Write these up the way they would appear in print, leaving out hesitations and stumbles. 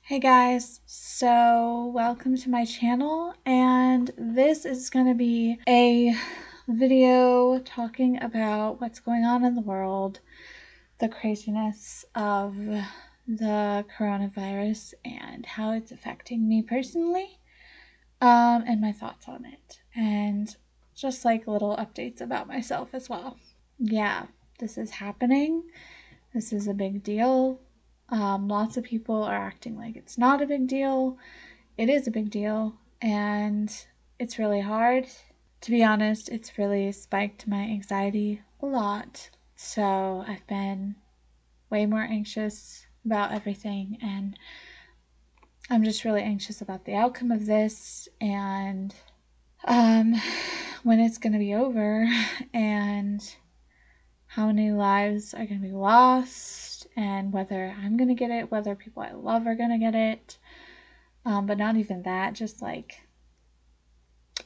Hey guys, so welcome to my channel, and this is going to be a video talking about what's going on in the world, the craziness of the coronavirus and how it's affecting me personally, and my thoughts on it, and just like little updates about myself as well. Yeah, this is happening. This is a big deal. Lots of people are acting like it's not a big deal. It is a big deal, and it's really hard. To be honest, it's really spiked my anxiety a lot. So I've been way more anxious about everything, and I'm just really anxious about the outcome of this and when it's going to be over and how many lives are going to be lost, and whether I'm going to get it, whether people I love are going to get it. But not even that, just like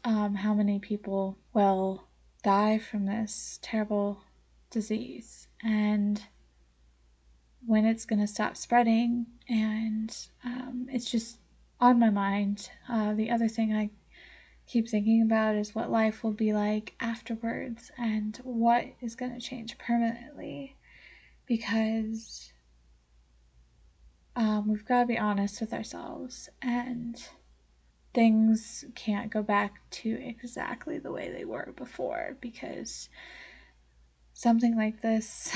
how many people will die from this terrible disease, and when it's going to stop spreading. And it's just on my mind. The other thing I keep thinking about is what life will be like afterwards and what is going to change permanently, because we've got to be honest with ourselves, and things can't go back to exactly the way they were before, because something like this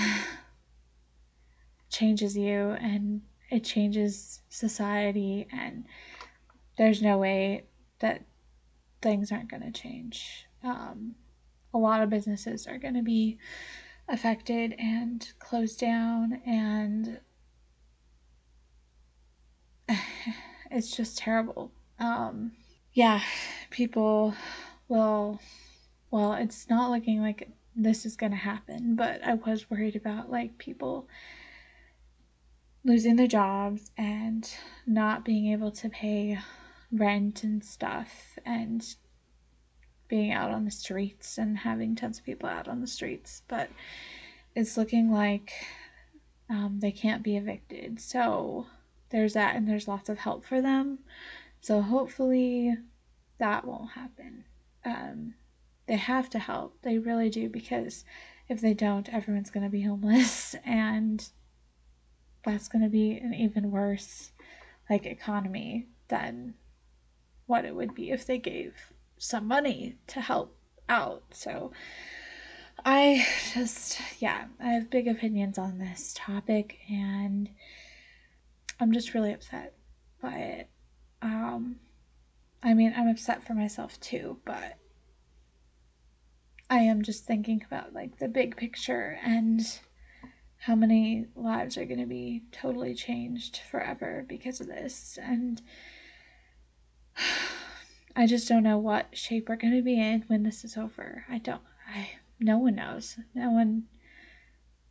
changes you and it changes society, and there's no way that things aren't going to change. A lot of businesses are going to be affected and closed down, and it's just terrible. Yeah, people will, well, it's not looking like this is going to happen, but I was worried about like people losing their jobs and not being able to pay rent and stuff, and being out on the streets and having tons of people out on the streets. But it's looking like they can't be evicted, so there's that, and there's lots of help for them, so hopefully that won't happen. They have to help, they really do, because if they don't, everyone's going to be homeless, and that's going to be an even worse like economy than what it would be if they gave some money to help out. So I have big opinions on this topic, and I'm just really upset by it. I mean, I'm upset for myself too, but I am just thinking about like the big picture and how many lives are going to be totally changed forever because of this. And I just don't know what shape we're going to be in when this is over. No one knows. No one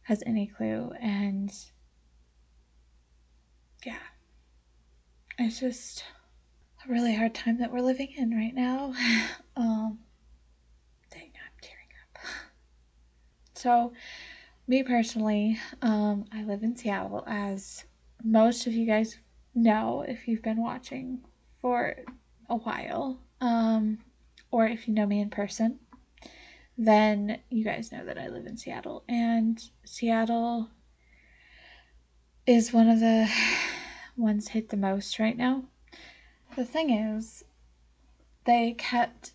has any clue. And yeah, it's just a really hard time that we're living in right now. Dang, I'm tearing up. So, me personally, I live in Seattle, as most of you guys know if you've been watching for a while, or if you know me in person, then you guys know that I live in Seattle. And Seattle is one of the ones hit the most right now. The thing is, they kept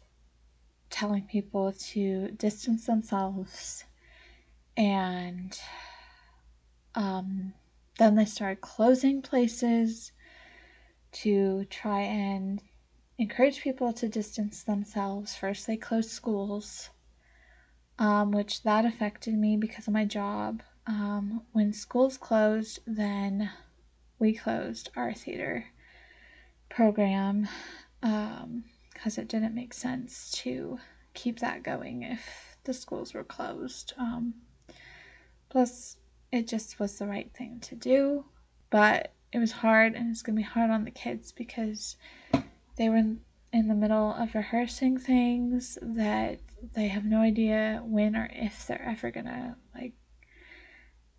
telling people to distance themselves, and then they started closing places to try and encourage people to distance themselves. First, they closed schools, which that affected me because of my job. When schools closed, then we closed our theater program, because it didn't make sense to keep that going if the schools were closed. Plus, it just was the right thing to do, but it was hard, and it's going to be hard on the kids because they were in the middle of rehearsing things that they have no idea when or if they're ever going to like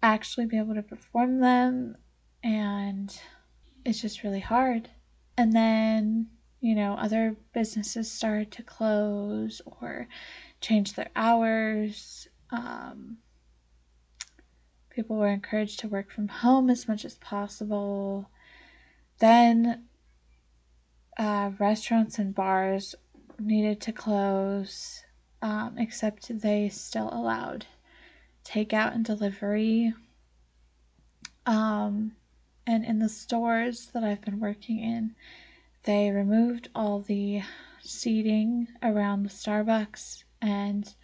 actually be able to perform them. And it's just really hard. And then, other businesses started to close or change their hours. People were encouraged to work from home as much as possible. Then restaurants and bars needed to close, except they still allowed takeout and delivery. And in the stores that I've been working in, they removed all the seating around the Starbucks and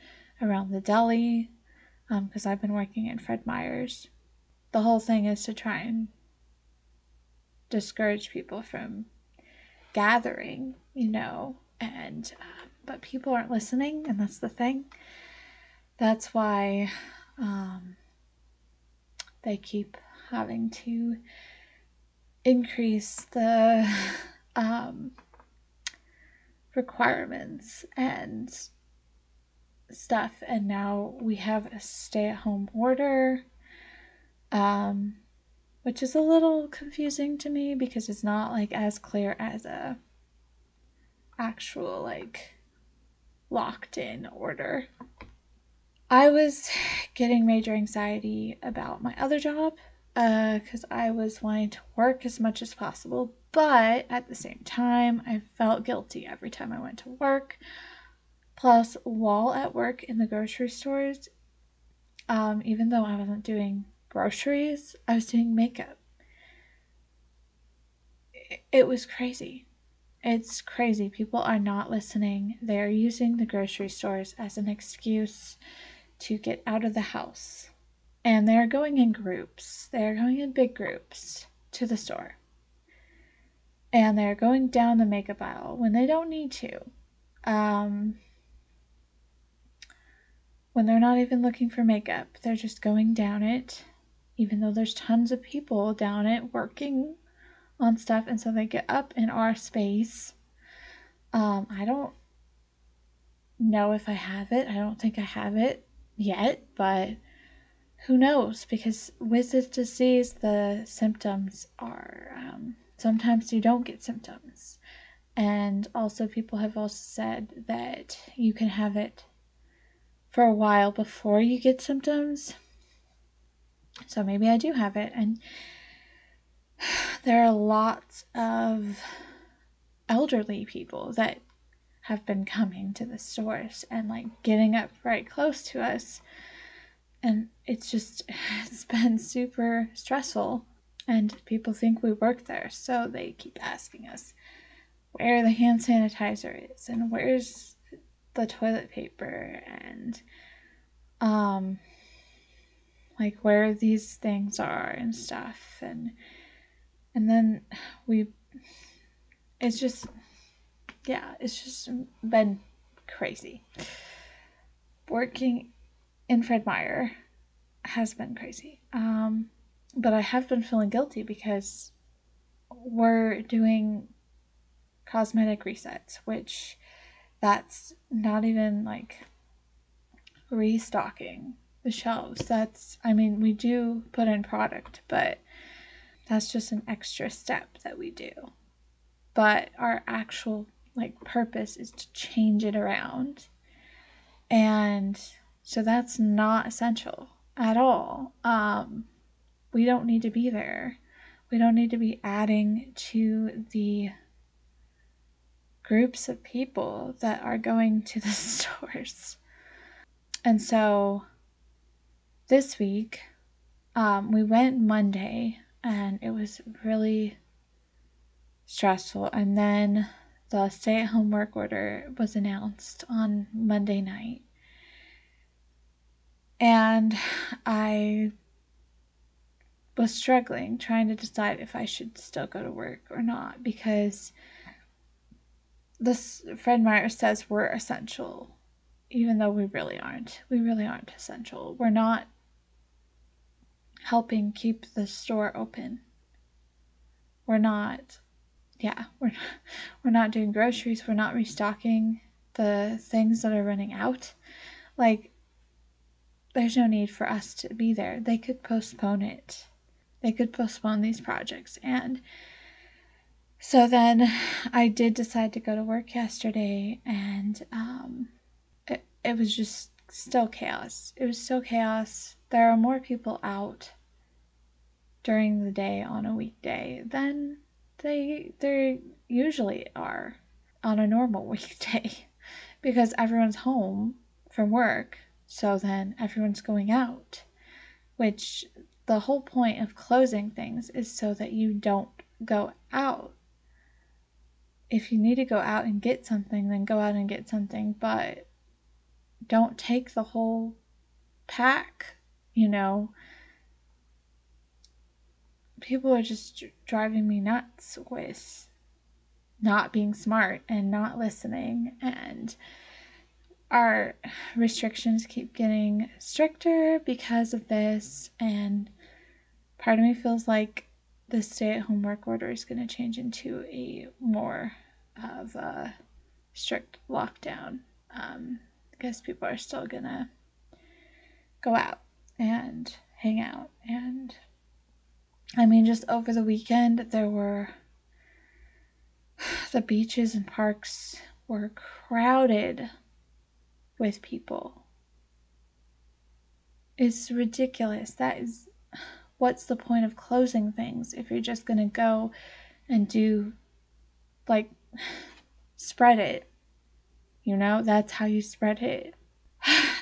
around the deli, because I've been working in Fred Meyer's. The whole thing is to try and discourage people from gathering, and but people aren't listening, and that's the thing. That's why they keep having to increase the requirements and stuff, and now we have a stay-at-home order, which is a little confusing to me because it's not like as clear as a actual like locked in order. I was getting major anxiety about my other job because I was wanting to work as much as possible, but at the same time I felt guilty every time I went to work. Plus, while at work in the grocery stores, even though I wasn't doing groceries, I was doing makeup. It was crazy. It's crazy. People are not listening. They're using the grocery stores as an excuse to get out of the house. And they're going in groups. They're going in big groups to the store. And they're going down the makeup aisle when they don't need to. When they're not even looking for makeup, they're just going down it, even though there's tons of people down it working on stuff, and so they get up in our space. I don't know if I have it. I don't think I have it yet, but who knows? Because with this disease, the symptoms are sometimes you don't get symptoms. And also, people have also said that you can have it for a while before you get symptoms. So maybe I do have it. And there are lots of elderly people that have been coming to the stores and like getting up right close to us. And it's been super stressful. And people think we work there. So they keep asking us where the hand sanitizer is and where's the toilet paper and like where these things are and stuff, and then it's just been crazy. Working in Fred Meyer has been crazy, but I have been feeling guilty because we're doing cosmetic resets, which that's not even like restocking the shelves. We do put in product, but that's just an extra step that we do. But our actual like purpose is to change it around. And so that's not essential at all. We don't need to be there. We don't need to be adding to the groups of people that are going to the stores. And so this week, we went Monday and it was really stressful. And then the stay-at-home work order was announced on Monday night. And I was struggling, trying to decide if I should still go to work or not, because this Fred Meyer says we're essential, even though we really aren't. We really aren't essential. We're not helping keep the store open. We're not doing groceries. We're not restocking the things that are running out. Like, there's no need for us to be there. They could postpone it. They could postpone these projects. And So then I did decide to go to work yesterday, and it was just still chaos. It was still chaos. There are more people out during the day on a weekday than there usually are on a normal weekday because everyone's home from work, so then everyone's going out, which the whole point of closing things is so that you don't go out. If you need to go out and get something, then go out and get something, but don't take the whole pack, you know. People are just driving me nuts with not being smart and not listening, and our restrictions keep getting stricter because of this, and part of me feels like the stay-at-home work order is going to change into a more of a strict lockdown, because people are still going to go out and hang out. And I mean, just over the weekend, the beaches and parks were crowded with people. It's ridiculous. That is, what's the point of closing things if you're just going to go and do, like, spread it? You know, that's how you spread it.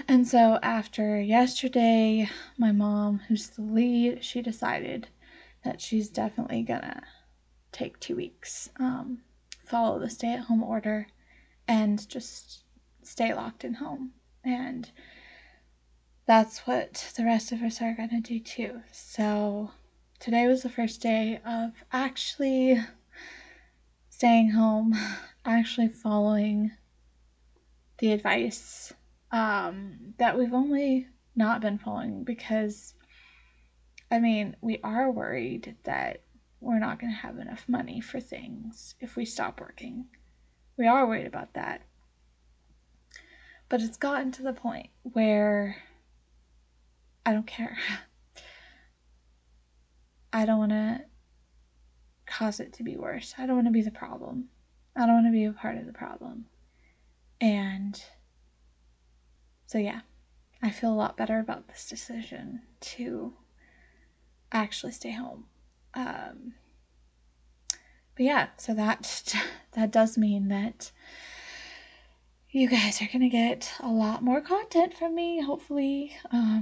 And so after yesterday, my mom, who's the lead, she decided that she's definitely gonna take 2 weeks, follow the stay-at-home order, and just stay locked in home. And that's what the rest of us are gonna do too. So today was the first day of actually staying home, actually following the advice that we've only not been following, because I mean, we are worried that we're not going to have enough money for things if we stop working. We are worried about that. But it's gotten to the point where I don't care. I don't want to cause it to be worse. I don't want to be the problem. I don't want to be a part of the problem. And so, yeah, I feel a lot better about this decision to actually stay home. But yeah, so that does mean that you guys are gonna get a lot more content from me, hopefully,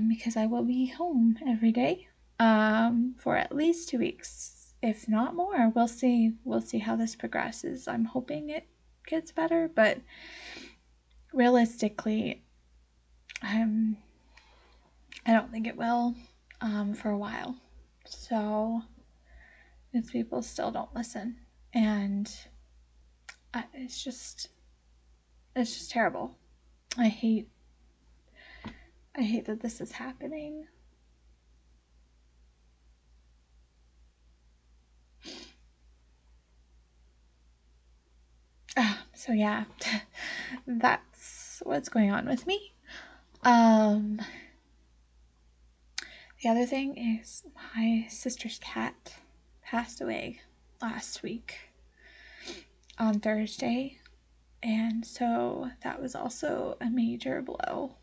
because I will be home every day, for at least 2 weeks, if not more. We'll see. We'll see how this progresses. I'm hoping it gets better, but realistically, I don't think it will, for a while. So, if people still don't listen, and it's just terrible. I hate that this is happening. So yeah, that's what's going on with me. The other thing is my sister's cat passed away last week on Thursday, and so that was also a major blow.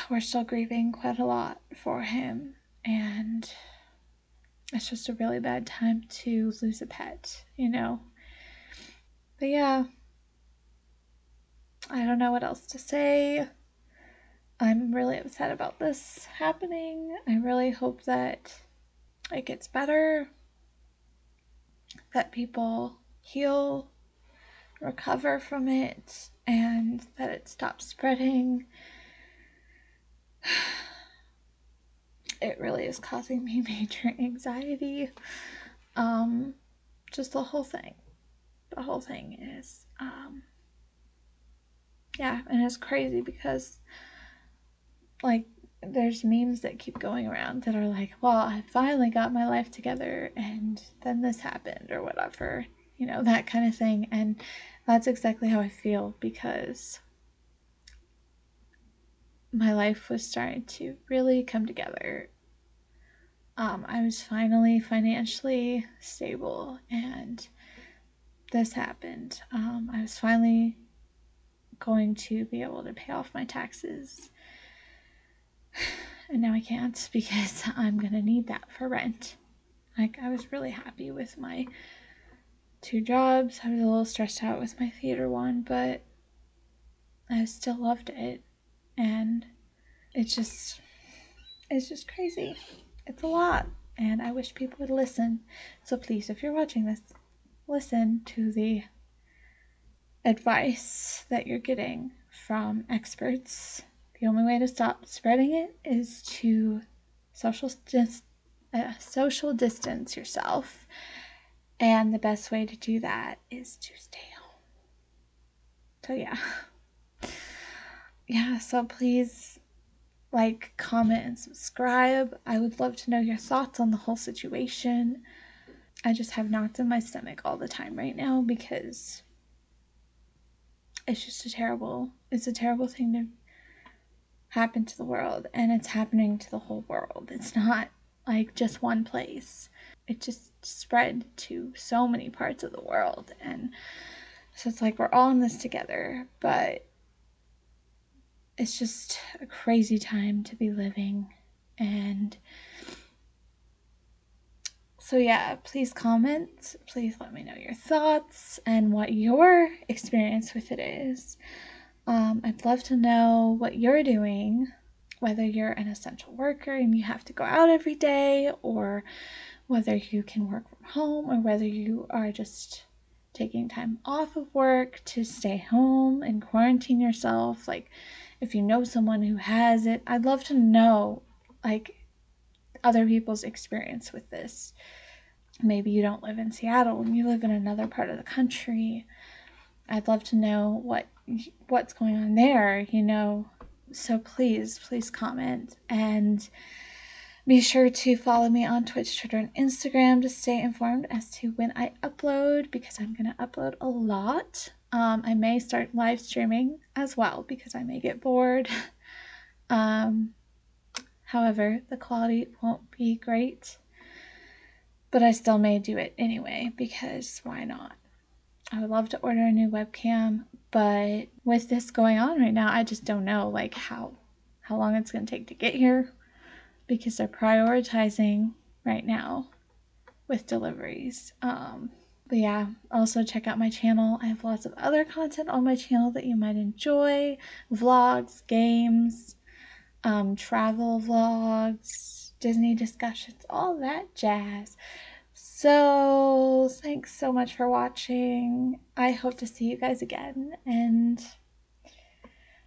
We're still grieving quite a lot for him, and it's just a really bad time to lose a pet, you know? But yeah, I don't know what else to say. I'm really upset about this happening. I really hope that it gets better, that people heal, recover from it, and that it stops spreading. It really is causing me major anxiety. Just the whole thing. The whole thing is, yeah, and it's crazy because, like, there's memes that keep going around that are like, well, I finally got my life together and then this happened or whatever, you know, that kind of thing. And that's exactly how I feel, because my life was starting to really come together I was finally financially stable, and this happened. I was finally going to be able to pay off my taxes, and now I can't because I'm gonna need that for rent. Like, I was really happy with my 2 jobs. I was a little stressed out with my theater one, but I still loved it, and it's just crazy. It's a lot, and I wish people would listen. So please, if you're watching this, listen to the advice that you're getting from experts. The only way to stop spreading it is to social distance yourself, and the best way to do that is to stay home. So so please like, comment, and subscribe. I would love to know your thoughts on the whole situation. I just have knots in my stomach all the time right now because it's a terrible thing to happen to the world, and it's happening to the whole world. It's not like just one place. It just spread to so many parts of the world, and so it's like we're all in this together, but it's just a crazy time to be living. And so please comment. Please let me know your thoughts and what your experience with it is. I'd love to know what you're doing, whether you're an essential worker and you have to go out every day, or whether you can work from home, or whether you are just taking time off of work to stay home and quarantine yourself. Like, if you know someone who has it, I'd love to know, like, other people's experience with this. Maybe you don't live in Seattle and you live in another part of the country. I'd love to know what's going on there, So please comment, and be sure to follow me on Twitch, Twitter, and Instagram to stay informed as to when I upload, because I'm going to upload a lot. I may start live streaming as well because I may get bored. However, the quality won't be great, but I still may do it anyway because why not? I would love to order a new webcam, but with this going on right now, I just don't know like how long it's going to take to get here, because they're prioritizing right now with deliveries. But also check out my channel. I have lots of other content on my channel that you might enjoy. Vlogs, games, travel vlogs, Disney discussions, all that jazz. So thanks so much for watching. I hope to see you guys again, and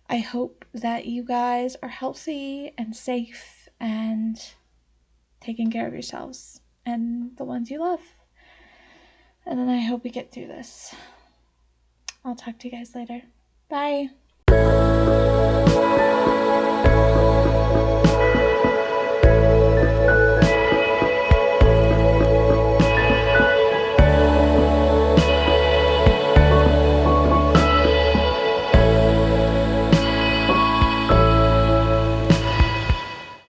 I hope that you guys are healthy and safe and taking care of yourselves and the ones you love. And then I hope we get through this. I'll talk to you guys later. Bye.